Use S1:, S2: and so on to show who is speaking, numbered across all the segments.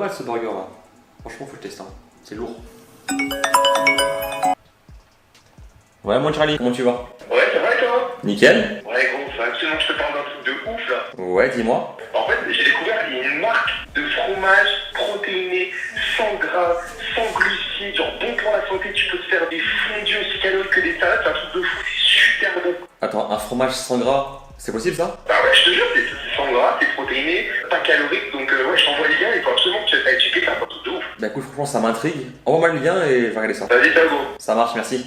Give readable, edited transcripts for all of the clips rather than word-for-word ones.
S1: mal ce burger là. Franchement, faut que je teste. Hein. C'est lourd. Ouais, mon Charlie, comment tu vas?
S2: Ouais, ça va et toi?
S1: Nickel.
S2: Ouais, gros, faut absolument que je te parle d'un truc de ouf là.
S1: Ouais, dis-moi.
S2: En fait, j'ai découvert qu'il y a une marque de fromage protéiné, sans gras, sans glucides, genre bon pour la santé. Tu peux te faire des fondus aussi caloriques que des salades, c'est un truc de fou, c'est super bon.
S1: Attends, un fromage sans gras, c'est possible ça?
S2: Bah ouais, je te jure, c'est sans gras, c'est protéiné, pas calorique, donc ouais, je t'envoie les liens, il faut absolument que tu ailles checker, c'est un truc de ouf.
S1: Bah écoute, franchement, ça m'intrigue. Envoie-moi le lien et je vais regarder ça.
S2: Vas-y, ciao, gros.
S1: Ça marche, merci.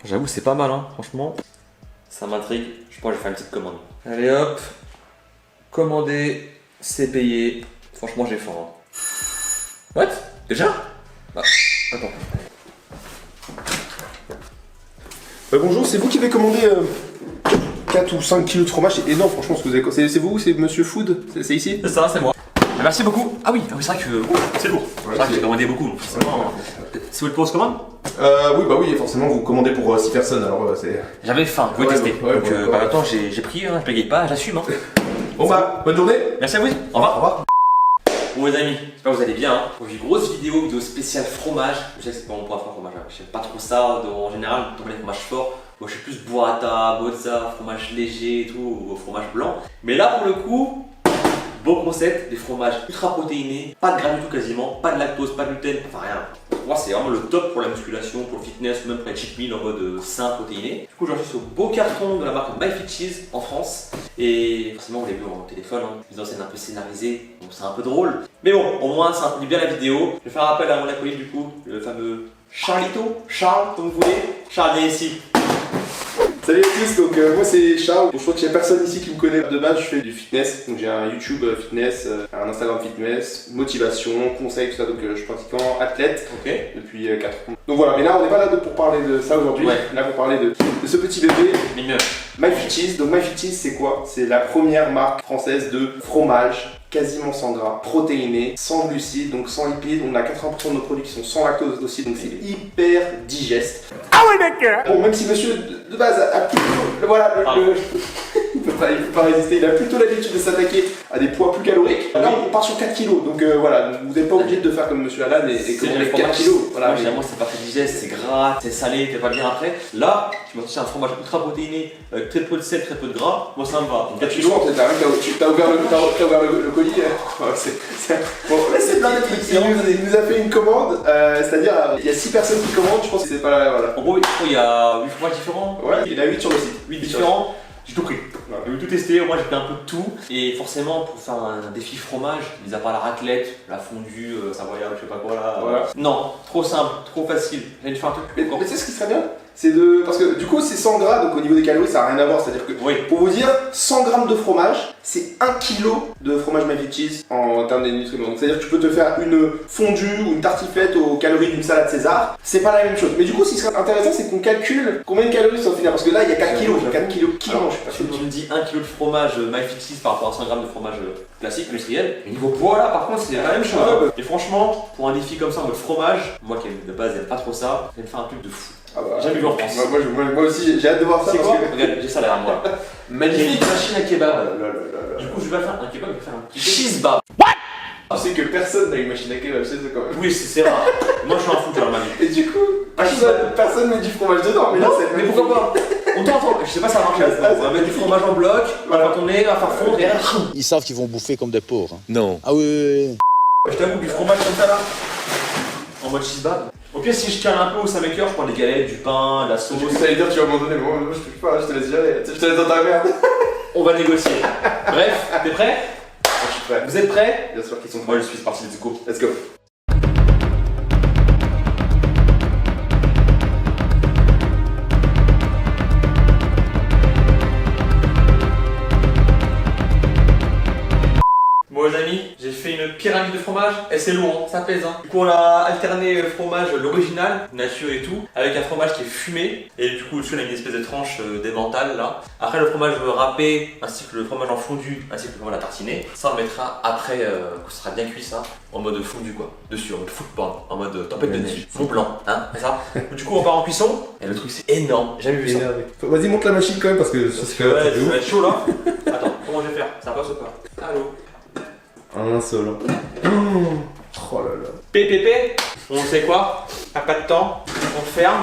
S1: J'avoue, c'est pas mal, hein, franchement. Ça m'intrigue. Je pense que je vais faire une petite commande. Allez hop. Commander, c'est payé. Franchement, j'ai faim. Hein. What? Déjà? Bah, attends.
S3: Bonjour, c'est vous qui avez commandé 4 ou 5 kilos de fromage, c'est énorme franchement ce que vous avez. C'est vous, c'est Monsieur Food, c'est ici?
S1: C'est ça, c'est moi. Merci beaucoup. Ah oui, c'est vrai que c'est lourd. C'est vrai que j'ai commandé beaucoup, donc forcément. C'est votre pause commande?
S3: Oui, bah oui, forcément vous commandez pour 6 personnes, alors c'est...
S1: J'avais faim, je voulais tester.
S3: Ouais,
S1: donc
S3: ouais.
S1: bah, attends, j'ai pris, hein, je paye pas, j'assume. Hein.
S3: Bon bah, bonne journée.
S1: Merci à vous. Au revoir.
S3: Au revoir.
S1: Bon les amis, j'espère que vous allez bien. Hein. Aujourd'hui, grosse vidéo spéciale fromage. Je sais que c'est pas mon point fort fromage. Hein. J'aime pas trop ça en général, tomber les fromages forts. Moi je suis plus burrata, mozza, fromage léger et tout, ou fromage blanc. Mais là pour le coup, beau concept, des fromages ultra protéinés, pas de gras du tout quasiment, pas de lactose, pas de gluten, enfin rien. Pour moi c'est vraiment le top pour la musculation, pour le fitness, ou même pour les cheat meals en mode sain protéiné. Du coup j'en suis sur beau carton de la marque MyFitCheese en France. Et forcément vous l'avez vu en téléphone, hein. Les enseignes un peu scénarisées, donc c'est un peu drôle. Mais bon, au moins ça introduit bien la vidéo. Je vais faire appel à mon acolyte du coup, le fameux Charlito, Charles comme vous voulez. Charles, viens ici.
S3: Salut à tous, donc moi c'est Charles. Bon, je crois qu'il n'y a personne ici qui me connaît. De base je fais du fitness, donc j'ai un YouTube fitness, un Instagram fitness, motivation, conseils, tout ça, donc je suis pratiquant athlète depuis 4 ans. Donc voilà, mais là on n'est pas là pour parler de ça aujourd'hui, là pour parler de ce petit bébé.
S1: Mignonne.
S3: MyFitCheese, donc MyFitCheese c'est quoi? C'est la première marque française de fromage quasiment sans gras, protéiné, sans glucides, donc sans lipides. On a 80% de nos produits qui sont sans lactose aussi, donc c'est hyper digeste. Ah ouais mec. Bon, même si monsieur de base a plutôt, voilà, il peut pas résister, il a plutôt l'habitude de s'attaquer à des poids plus caloriques. Là on part sur 4 kilos, donc voilà, vous n'êtes pas obligé de faire comme monsieur Alan et commander 4 kilos. Voilà,
S1: moi généralement c'est pas très digeste, c'est gras, c'est salé, t'es pas bien après. Là, tu m'as touché un fromage ultra protéiné, avec très peu de sel, très peu de gras, moi ça me va. Donc
S3: 4 kilos, t'as ouvert le colis. Bon, là c'est plein de trucs. Il nous a fait une commande, c'est-à-dire il y a 6 personnes qui commandent, je pense que c'est pas... Voilà.
S1: En gros, il y a 8 fromages différents.
S3: Ouais, il y en a 8 sur le site.
S1: 8 différents. J'ai tout pris. J'ai tout testé, moi j'ai pris un peu de tout. Et forcément, pour faire un défi fromage, mis à part la raclette, la fondue, savoyarde, je sais pas quoi là.
S3: Voilà.
S1: Non, trop simple, trop facile. J'ai envie de faire un truc.
S3: Mais tu sais ce qui serait bien? C'est de... Parce que du coup c'est 100 gras, donc au niveau des calories ça n'a rien à voir, c'est-à-dire que pour vous dire, 100 grammes de fromage, c'est 1 kg de fromage MyFitCheese en termes de nutriments. Donc c'est-à-dire que tu peux te faire une fondue ou une tartiflette aux calories d'une salade César, c'est pas la même chose. Mais du coup ce qui serait intéressant c'est qu'on calcule combien de calories sont au final, parce que là il y a 4 kg, 4 kg qui mangent.
S1: Tu me dis 1 kg de fromage MyFitCheese par rapport à 100 g de fromage classique, industriel. Mais niveau poids là par contre c'est la même chose. Et franchement, pour un défi comme ça en mode fromage, moi qui de base j'aime pas trop ça, je vais me faire un truc de fou.
S3: Ah bah,
S1: j'ai jamais vu en France.
S3: Moi aussi, j'ai hâte de voir ça.
S1: C'est quoi? Regarde, j'ai ça derrière moi.
S3: Magnifique
S1: machine à kebab. Du coup, je vais pas faire un kebab, je vais faire un petit cheesebab.
S3: Tu sais que personne n'a une machine à kebab chez eux quand même.
S1: Oui, c'est rare. Moi, je suis un fou, genre, ma vie.
S3: Et du coup, personne met du fromage dedans, mais là c'est.
S1: Mais pourquoi pas? On t'entend, je sais pas, ça marche. On va mettre du fromage en bloc, on va tourner, on va faire fondre et
S4: Ils savent qu'ils vont bouffer comme des pauvres.
S5: Non.
S4: Ah oui.
S1: Je t'avoue, du fromage comme ça là, en mode cheesebab. Ok, si je cale un peu où ça m'écoeure, je prends des galettes, du pain, de la sauce.
S3: Ça allait dire tu vas m'abandonner, mais moi je peux pas, je te laisse gérer, je te laisse dans ta merde.
S1: On va négocier. Bref, t'es prêt?
S3: Je suis prêt.
S1: Vous êtes prêts?
S3: Bien sûr qu'ils sont prêts.
S1: Moi je suis parti, let's go.
S3: Let's go.
S1: Bon les amis, j'ai fait une pyramide de fromage, et c'est lourd, hein, ça pèse. Hein. Du coup on a alterné le fromage, l'original, nature et tout, avec un fromage qui est fumé, et du coup dessus on a une espèce de tranche d'emmental là. Après le fromage râpé, ainsi que le fromage en fondu, ainsi que le fromage à tartiner, ça on mettra après, quand ce sera bien cuit ça, en mode fondu quoi, dessus, en mode food porn, en mode tempête de neige, fond blanc, hein, c'est ça. Du coup on part en cuisson, et le truc c'est énorme, j'ai jamais vu ça.
S3: Vas-y monte la machine quand même parce que
S1: Ouais, ça va être chaud là. Attends, comment je vais faire? Ça passe ou pas? Allô?
S3: Un seul. Oh là là.
S1: PPP, on sait quoi? T'as pas de temps, on ferme.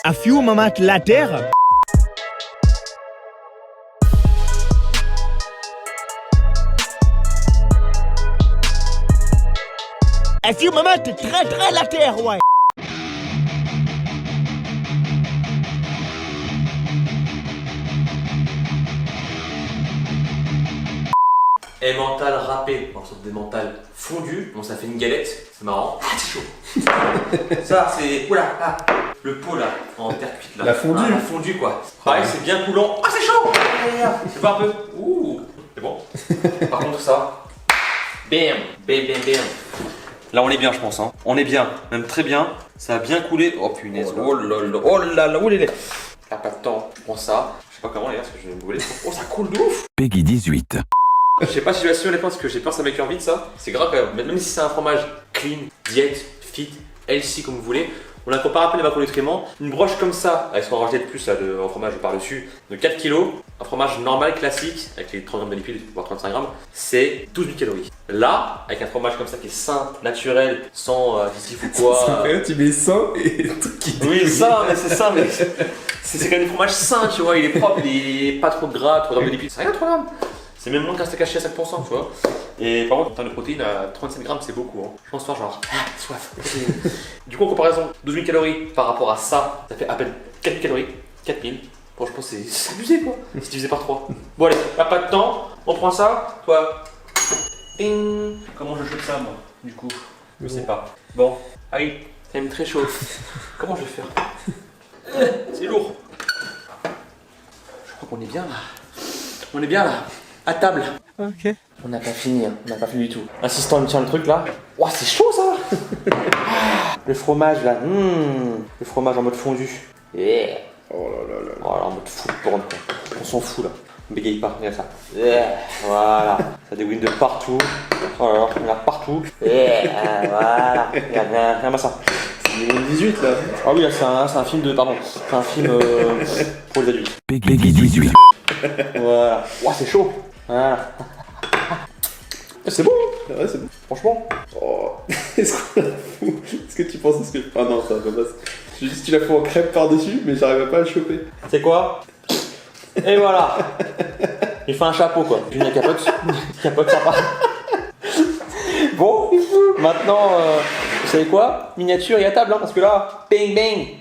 S5: A few moments later. A few moments très later, ouais.
S1: Et mental râpé, en sorte des mentales fondues. Bon, ça fait une galette, c'est marrant. Ah, c'est chaud. Ça, c'est. Oula, ah, le pot là, en terre cuite là.
S3: La fondue.
S1: Ah, la fondue quoi. Pareil, c'est bien coulant. Ah, c'est chaud. C'est pas un peu. Ouh, c'est bon. Par contre, ça. Bam, bam, bam, bam. Là, on est bien, je pense. Hein. On est bien, même très bien. Ça a bien coulé. Oh punaise. Oh là là, oh là là, où est les. T'as pas de temps. Je prends ça. Je sais pas comment les gars, parce que je vais me brûler. Oh, ça coule de ouf.
S6: Peggy 18.
S1: Je sais pas si je vais assumer les points parce que j'ai peur que ça m'écoeure vite ça. C'est grave quand même. Même si c'est un fromage clean, diète, fit, healthy comme vous voulez. On a comparé un peu les macronutriments. Une broche comme ça, avec ce qu'on rajouté de plus là, en fromage par-dessus, de 4 kg. Un fromage normal, classique, avec les 30 grammes de lipides, voire 35 grammes, c'est 12 000 calories. Là, avec un fromage comme ça qui est sain, naturel, sans additif ou quoi.
S3: Tu mets ça et le truc qui.
S1: Oui, ça, mais c'est ça, mais c'est quand même du fromage sain, tu vois. Il est propre, il est pas trop de gras, 3 grammes de lipides. C'est rien, 3 grammes. C'est même moins qu'un steak haché à 5%, tu vois. Et par contre, en termes de protéines, à 37 grammes, c'est beaucoup. Hein. Je pense faire genre, soif. Du coup, en comparaison, 12 000 calories par rapport à ça, ça fait à peine 4 000 calories. 4 000. Bon, je pense que c'est abusé, quoi. C'est divisé par 3. Bon, allez, pas de temps. On prend ça. Toi. Ping. Comment je chope ça, moi, du coup? Je sais pas. Bon. Ah oui, c'est même très chaud. Comment je vais faire? C'est lourd. Je crois qu'on est bien, là. On est bien là, à table.
S5: Ok.
S1: On n'a pas fini, hein. On n'a pas fini du tout. Assistant me tient le truc là. Ouah, c'est chaud ça. Le fromage là, le fromage en mode fondu. Yeah.
S3: Oh là là là.
S1: Voilà, en mode food porn quoi. On s'en fout là. On bégaye pas, regarde ça. Yeah. Voilà, ça dégouline de partout. Oh là là, on regarde partout. Yeah. Voilà, regarde ça.
S3: C'est 2018 là.
S1: Ah oui, c'est un film de. Pardon, c'est un film pour les adultes.
S6: Peggy 18.
S1: Voilà. Ouah, c'est chaud. Voilà. C'est bon,
S3: Ouais, c'est bon.
S1: franchement.
S3: Oh. Est-ce qu'on la fout? Est-ce que tu penses que. Ah non, ça va pas passer. Juste tu la fous en crêpe par-dessus, mais j'arrive pas à le choper.
S1: C'est quoi? Et voilà. Il fait un chapeau quoi. Une capote. Capote sympa. Bon, maintenant, vous savez quoi? Miniature et à table, hein, parce que là, bang bang.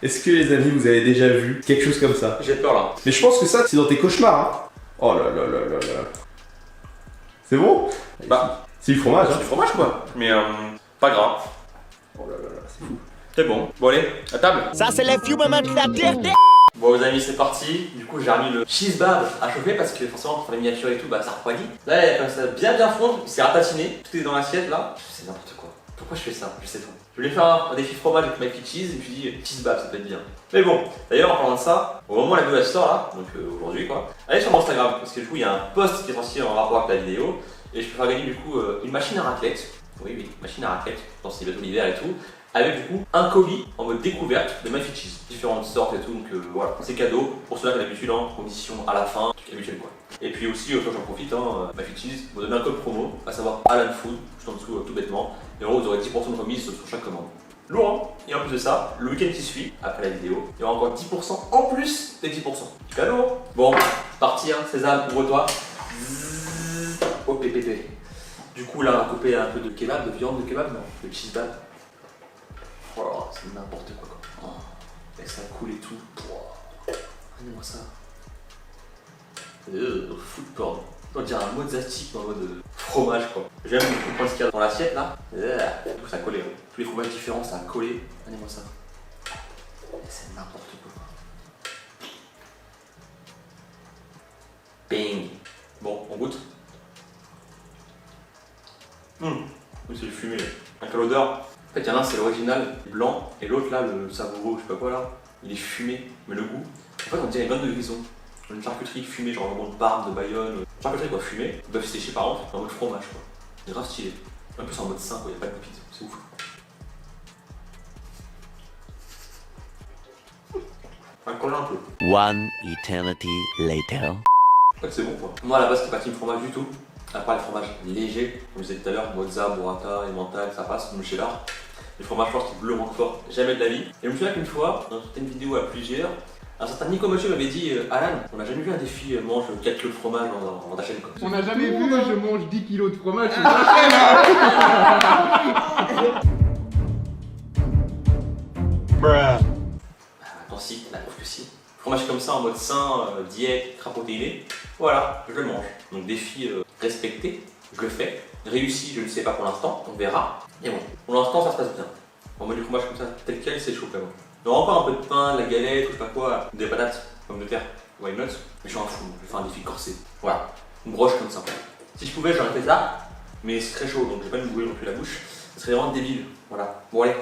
S3: Est-ce que les amis, vous avez déjà vu quelque chose comme ça?
S1: J'ai peur là.
S3: Mais je pense que ça, c'est dans tes cauchemars. Hein. Oh là là là là là. C'est bon?
S1: Bah,
S3: c'est du fromage.
S1: c'est
S3: Hein.
S1: du fromage quoi. Mais pas grave.
S3: Oh là là là, c'est fou.
S1: C'est bon. Bon allez, à table.
S5: Ça, c'est les few moments later.
S1: Bon les amis, c'est parti. Du coup, j'ai remis le cheese bab à chauffer parce que forcément, pour faire les miniatures et tout, bah ça refroidit. Là, elle est comme ça bien fondre. C'est ratatiné. Tout est dans l'assiette là. C'est n'importe quoi. Pourquoi je fais ça? Je sais pas. Je voulais faire un défi fromage avec my cheese et puis dit cheese bab, ça peut être bien. Mais bon, d'ailleurs en parlant de ça, au moment où la vidéo elle sort là, donc aujourd'hui quoi, allez sur mon Instagram parce que du coup il y a un post qui est sorti en rapport avec la vidéo et je peux faire gagner du coup une machine à raclette. Oui, machine à raclette, dans ces bientôt l'hiver et tout, avec du coup un colis en mode découverte de my cheese, différentes sortes et tout, donc voilà, c'est cadeau pour ceux-là qui ont l'habitude en condition à la fin, truc habituel quoi. Et puis aussi, toi j'en profite, hein, my cheese, vous donner un code promo, à savoir Alan Food, juste en dessous tout bêtement, et en gros vous aurez 10% de remise sur chaque commande. Lourd, hein. Et en plus de ça, le week-end qui suit, après la vidéo, il y aura encore 10% en plus des 10%. Cadeau. Bon, c'est parti, hein, Sésame, ouvre-toi. Oh PPP. Du coup là, on va couper un peu de kebab, de viande de kebab, non, de cheese bab. Oh là là, c'est n'importe quoi. Oh, et ça coule et tout. Oh, regardez-moi ça. Food porn. On dirait un mozzarella en mode fromage quoi. J'aime comprendre ce qu'il y a dans l'assiette là. Du coup ça a collé. Tous les fromages différents, ça a collé. Regardez-moi ça. C'est n'importe quoi. Bing. Bon, on goûte. Oui, c'est du fumé. Avec l'odeur. En fait, il y en a un, c'est l'original, blanc, et l'autre là, le savoureux, je sais pas quoi là, il est fumé, mais le goût. En fait, on dirait une bonne de grison. Une charcuterie fumée, genre vraiment de Parme, de Bayonne. Charcuterie quoi, fumée, bœuf séché par contre, en mode fromage quoi. C'est grave stylé. En plus, en mode sain quoi, y'a pas de lipides, c'est ouf. Enfin, coller un peu.
S5: One eternity later.
S1: En fait, c'est bon quoi. Moi à la base, c'était pas team fromage du tout. À part les fromages légers, comme je disais tout à l'heure, mozza, burrata, emmental, ça passe, comme le cheddar. Les fromages forts, c'est bleu fort, jamais de la vie. Et je me souviens qu'une fois, dans une vidéo à plusieurs, un certain Nico Monsieur m'avait dit Alan, on n'a jamais vu un défi mange 4 kilos de fromage dans ta chaîne quoi.
S6: On n'a jamais vu, je mange 10 kilos de fromage sur ma chaîne
S1: Attends si, la preuve que si. Fromage comme ça en mode sain, diète, ultra protéiné, voilà, je le mange. Donc défi respecté, je le fais. Réussi, je ne sais pas pour l'instant, on verra. Et bon, pour l'instant ça se passe bien. On met du fromage comme ça, tel quel, c'est chaud quand même. Il y aura encore un peu de pain, de la galette, ou je sais pas quoi, des patates, pommes de terre, why not. Mais j'en fous, je vais faire un défi corsé. Voilà, une broche comme ça. Si je pouvais, j'aurais fait ça, mais c'est très chaud, donc je vais pas me bouger non plus la bouche. Ce serait vraiment débile, voilà. Bon allez.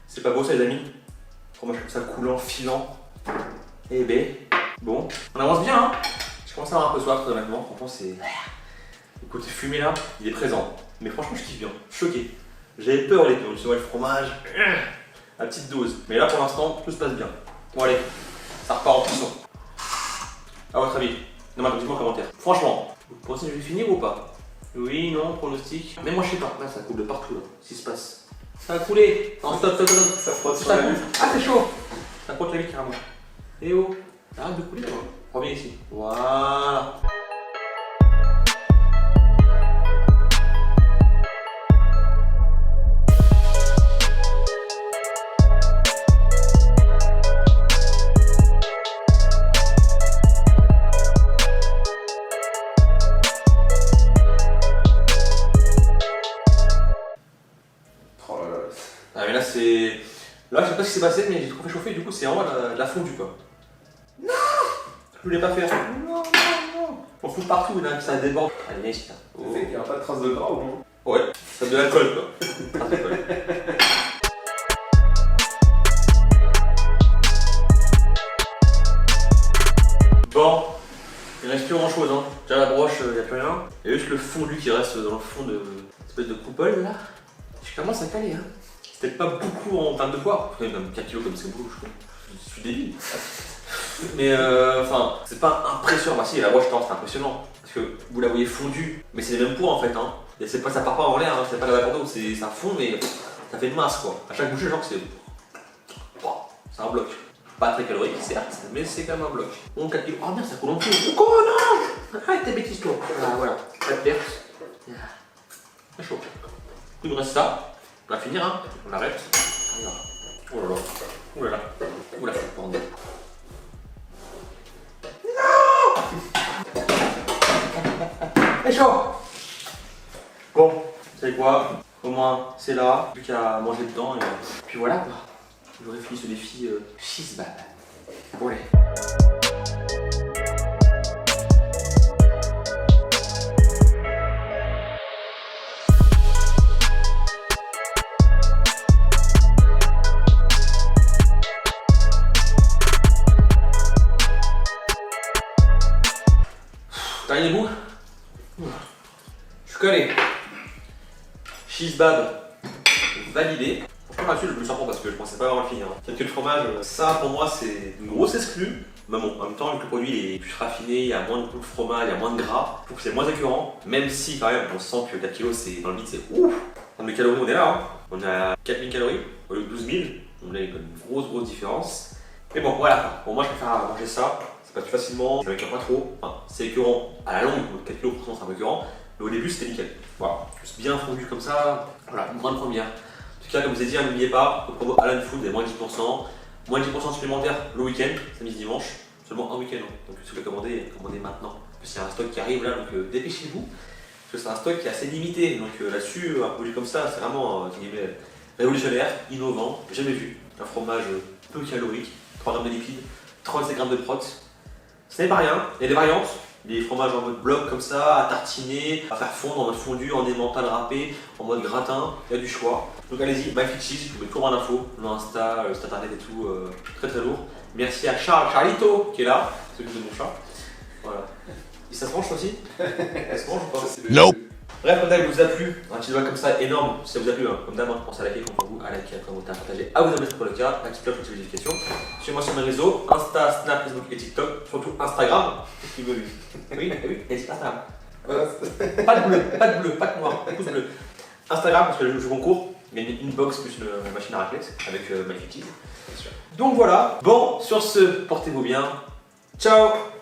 S1: C'est pas beau ça les amis? Fromage comme ça coulant, filant. Eh ben, bon, on avance bien hein. Je commence à avoir un peu soif très honnêtement, franchement c'est... Le côté fumé là, il est présent. Mais franchement je kiffe bien, choqué. J'avais peur les deux, je me suis dit ouais le fromage, à petite dose. Mais là pour l'instant, tout se passe bien. Bon allez, ça repart en cuisson. À votre avis, dites-moi en commentaire. Franchement, vous pensez que je vais finir ou pas? Oui, non, pronostic. Mais moi je sais pas, là ça coule de partout là, ce qui se passe. Ça va couler. Non, stop.
S3: Ça frotte sur
S1: Ça
S3: la
S1: coule.
S3: vie.
S1: Ah, c'est chaud. Ça frotte la vie carrément. Eh oh, arrête de couler toi. Reviens ici. Voilà.
S3: Oh là là.
S1: Ah mais là c'est... Là je sais pas ce qui s'est passé mais j'ai trop fait chauffer du coup c'est vraiment de la fondue quoi. Non, je voulais pas faire. Non. On fout partout là, ça déborde. Allez, putain.
S3: Ça fait qu'il n'y a pas de trace de gras au moins.
S1: Ouais, ça de l'alcool quoi. Trace d'alcool. Bon, il reste plus grand chose hein. Déjà la broche, il n'y a plus rien. Il y a juste le fondu qui reste dans le fond de cette espèce de coupole là. Je commence à caler hein. C'est peut-être pas beaucoup en termes de poids. Même 4 kilos comme c'est beaucoup, je crois. Je suis débile. Mais enfin, c'est pas impressionnant. Bah si, la broche c'est impressionnant. Parce que vous la voyez fondue, mais c'est les mêmes poids en fait. Hein. Et c'est pas, ça part pas en l'air, hein. C'est pas la vapeur d'eau, ça fond, mais ça fait de masse quoi. À chaque bouchée, genre c'est. C'est un bloc. Pas très calorique, certes, mais c'est quand même un bloc. Bon, 4 kilos. Oh merde, ça coule en plus. Oh non! Arrête tes bêtises toi. Voilà, pas de perte. C'est chaud. Il me reste ça. On va finir, hein. On arrête. Oh là là. Oh là là. Oh là là. Bordel. Non! C'est chaud. Bon, vous savez quoi? Au moins, c'est là. Plus qu'à manger dedans. Et puis voilà quoi. J'aurais fini ce défi cheese bab. Bon allez. Dernier bout. Je suis collé. Cheese bab validé. Franchement là-dessus je me surprends parce que je pensais pas avoir le finir. Quelques le fromage, ça pour moi c'est une grosse exclue. Mais bon, en même temps, le produit est plus raffiné, il y a moins de fromage, il y a moins de gras. Je trouve que c'est moins écœurant. Même si quand même on sent que 4 kg c'est dans le vide, c'est ouf. En termes de calories on est là, hein. On est à 4000 calories au lieu de 12 000. Donc là il y a une grosse différence. Mais bon voilà quoi. Pour moi je préfère manger ça. Ça passe plus facilement, ça m'écœure pas trop. Enfin, c'est écœurant à la longue, donc 4 kg forcément c'est un peu écœurant. Mais au début c'était nickel. Voilà, juste bien fondu comme ça. Voilà, une grande première. En tout cas, comme je vous ai dit, n'oubliez pas, au promo Alan Food, il y a moins 10%. Moins 10% supplémentaire le week-end, samedi, dimanche. Seulement un week-end. Hein. Donc si vous voulez commander, commandez maintenant. Parce qu'il y a un stock qui arrive là, donc dépêchez-vous. Parce que c'est un stock qui est assez limité. Donc là-dessus, un produit comme ça, c'est vraiment révolutionnaire, innovant, jamais vu. Un fromage peu calorique, 3 grammes de lipides, 35 grammes de prot. Ce n'est pas rien. Il y a des variantes. des fromages en mode bloc comme ça, à tartiner, à faire fondre en mode fondu, en emmental râpé, en mode gratin, il y a du choix. Donc allez-y, MyFitCheese, je vous mets tout en info, mon Insta, site internet et tout, très très lourd. Merci à Charlito qui est là, celui de mon chat. Voilà. Et ça se mange aussi? Ça se mange ou pas?
S4: Nope.
S1: Bref, comme d'hab, il vous a plu, un petit doigt comme ça énorme, si ça vous a plu, hein, comme d'hab, pensez à liker, comme vous, à liker, à commenter, à partager, à vous abonner pour le cas, la petite cloche pour les notifications. Suivez-moi sur mes réseaux, Insta, Snap, Facebook et TikTok, surtout Instagram. Qu'est-ce qu'il veut lui? Oui, et c'est Instagram. Pas de bleu, pas de noir, pouce bleu. Instagram, parce que je concours, il y a une box plus une machine à raclette avec MyFitCheese. Donc voilà, bon, sur ce, portez-vous bien. Ciao!